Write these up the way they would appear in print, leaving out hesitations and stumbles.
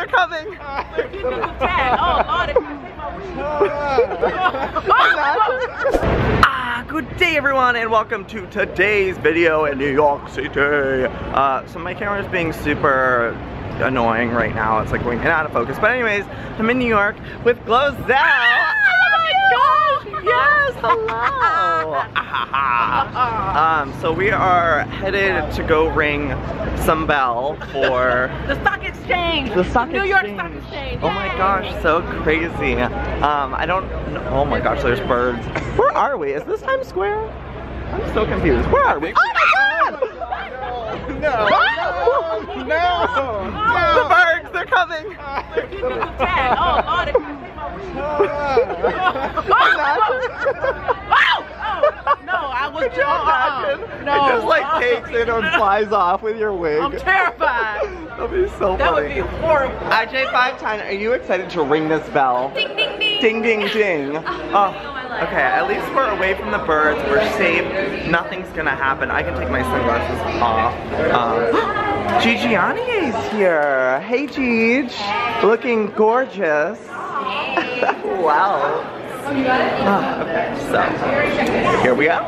coming! Good day everyone and welcome to today's video in New York City. So my camera is being super annoying right now. It's like going in and out of focus. But anyways, I'm in New York with GLOZELLS. Oh my gosh! Yes, hello! So we are headed to go ring some bell for the stock exchange. The stock New York Stock Exchange. Oh my gosh, so crazy. I don't know. Oh my gosh, there's birds. Where are we? Is this Times Square? I'm so confused. Where are we? Oh my god! No! No! The birds, they're coming! It just like takes it and flies off with your wig. I'm terrified. That'd be so funny. That would be horrible. IJ510, are you excited to ring this bell? Ding ding ding. Ding ding ding. Oh, okay, at least we're away from the birds. We're safe. Nothing's gonna happen. I can take my sunglasses off. Gigiani is here. Hey Gigi. Looking gorgeous. Wow. Okay, so here we go,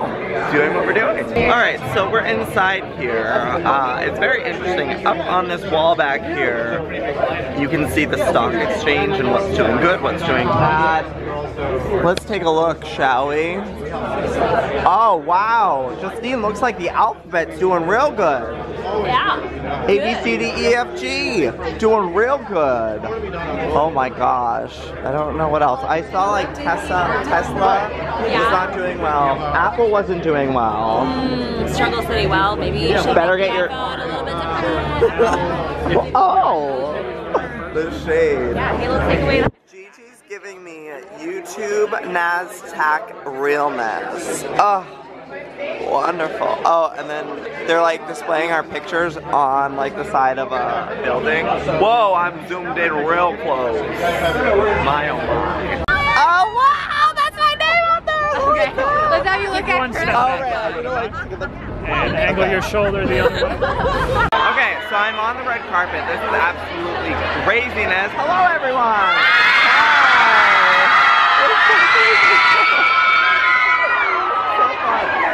doing what we're doing. Alright, so we're inside here. It's very interesting. Up on this wall back here, you can see the stock exchange and what's doing good, what's doing bad. Let's take a look, shall we? Oh, wow. Justine, looks like the alphabet's doing real good. Yeah. A, B, C, D, E, F, G. Doing real good. Oh my gosh. I don't know what else. I saw like Tesla was not doing well. Apple wasn't doing well. Struggles pretty well. Maybe you should better get your a little bit different. Oh, the shade. Yeah, Halo takeaway. Gigi's giving me YouTube NASDAQ realness. Oh, wonderful. Oh, and then they're like displaying our pictures on like the side of a building. Whoa, I'm zoomed in real close. My oh my. Oh wow, that's my name up there. Okay, let's have you look at one Chris. step back. And angle your shoulder the other way. Okay, so I'm on the red carpet. This is absolutely craziness. Hello everyone.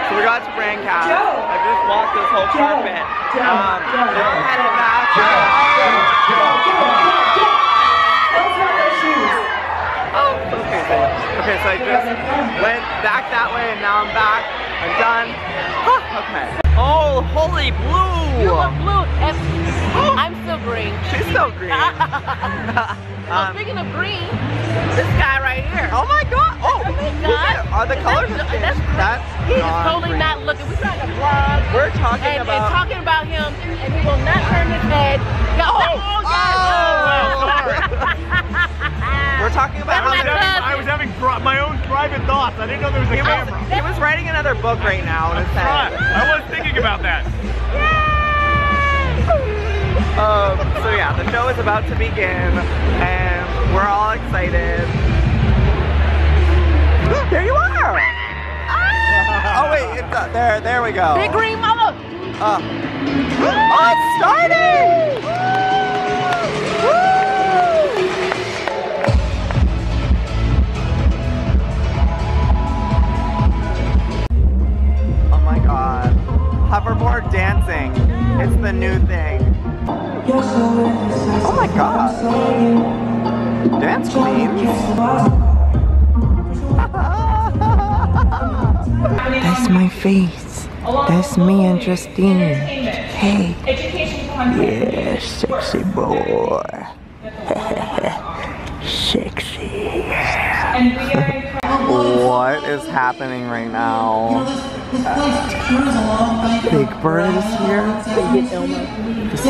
So we got to Brandcast. I just walked this whole carpet. They're headed back. Okay, so I just went back that way and now I'm back. I'm done. Okay. Oh, holy blue! You look blue. And I'm still green. She's still green. Speaking of green, this guy right here. Oh my god! Oh my god! Are the colors the same? That's he's totally not looking. We're trying to vlog. We're talking about him, and he will not turn his head. We're talking about how I was having my own private thoughts. I didn't know there was a camera. He was writing another book right now in his head. I was thinking about that. So yeah, the show is about to begin, and we're all excited. There you are! Ah! Oh wait, it's there we go. Big green mama! Oh, it's starting! Oh my god. Hoverboard dancing. It's the new thing. Oh my god. Dance queens. That's my face. That's me and Justine. Hey. Yeah, sexy boy. Sexy. What is happening right now? Big Bird is here. This is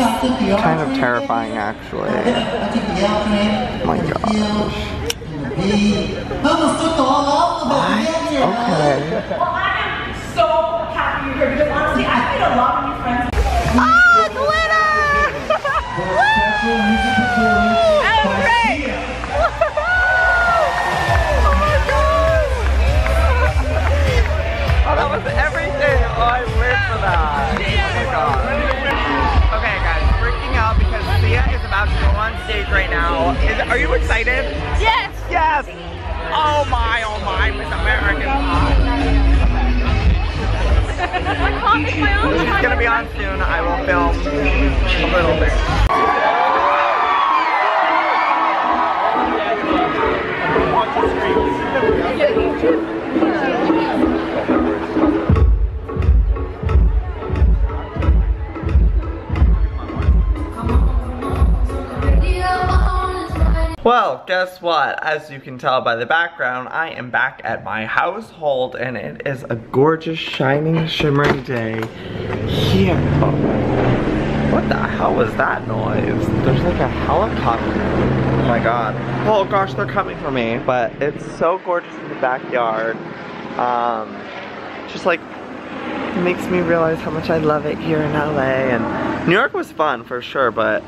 kind of terrifying, actually. Oh my gosh. What? Okay. I'm so happy you're here because honestly, I've made a lot of new friends. Ah, glitter! That was great! Oh, that was everything! Oh, I live for that! Oh my god. Okay guys, freaking out because Sia is about about to go on stage right now. Are you excited? Yes. Yes. Oh my, Miss American. She's gonna be on soon. I will film a little bit. Well, guess what? As you can tell by the background, I am back at my household and it is a gorgeous, shining, shimmering day here. Oh, what the hell was that noise? There's like a helicopter. Oh my god. Oh gosh, they're coming for me. But it's so gorgeous in the backyard. Just like, it makes me realize how much I love it here in LA. And New York was fun for sure, but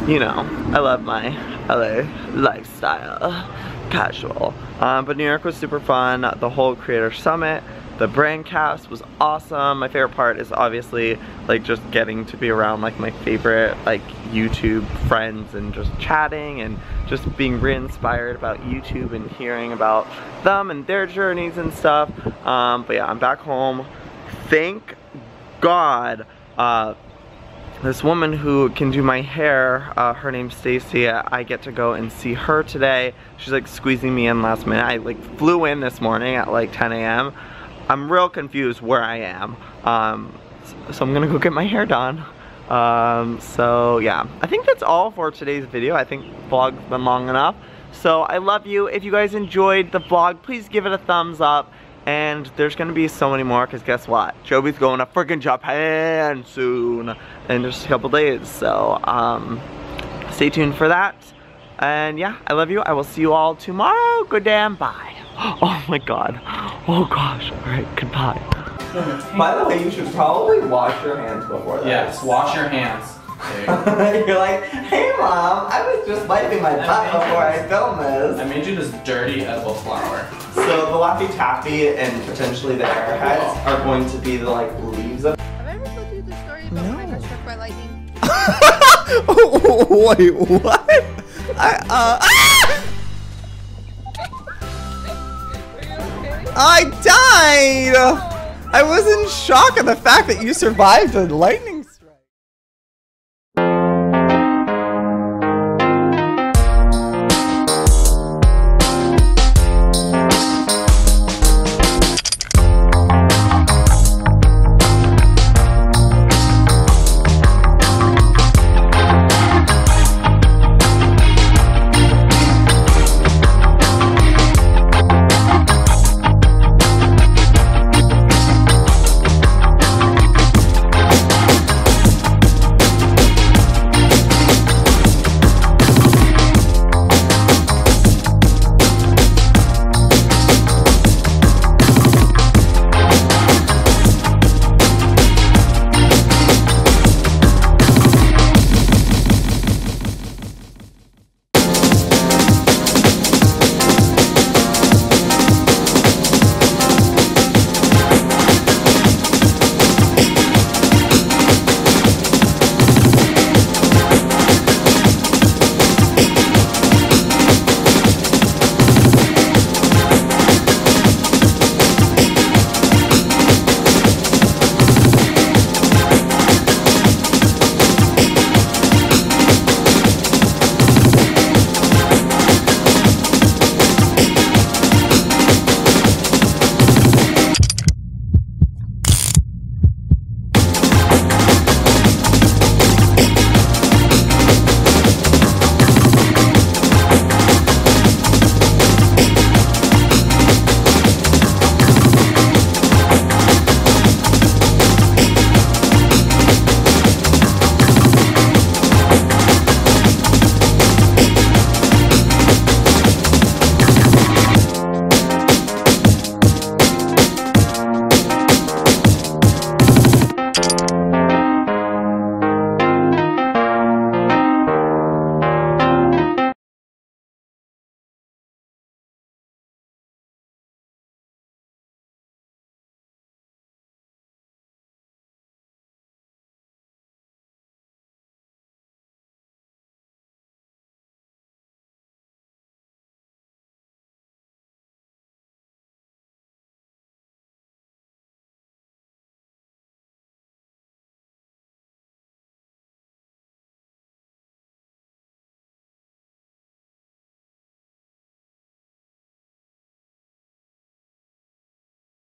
you know, I love my LA lifestyle, casual. But New York was super fun. The whole creator summit, the brand cast was awesome. My favorite part is obviously like just getting to be around like my favorite like YouTube friends and just chatting and just being re-inspired about YouTube and hearing about them and their journeys and stuff. But yeah, I'm back home. Thank God. This woman who can do my hair, her name's Stacy, I get to go and see her today. She's like squeezing me in last minute. I like flew in this morning at like 10 a.m. I'm real confused where I am. So I'm gonna go get my hair done. So yeah, I think that's all for today's video. I think the vlog's been long enough. So I love you. If you guys enjoyed the vlog, please give it a thumbs up. And there's gonna be so many more, because guess what? Joby's going to freaking Japan soon in just a couple days. So stay tuned for that. And yeah, I love you. I will see you all tomorrow. Good damn bye. Oh my god. Oh gosh. Alright, goodbye. By the way, you should probably wash your hands before that. Yes, wash your hands. You're like, hey mom, I was just wiping my butt before I filmed this. I made you this dirty edible flower. So the Laffy Taffy and potentially the airheads are going to be the like leaves of. Have I ever told you the story about when I got struck by lightning? Wait, what? I died! I was in shock at the fact that you survived a lightning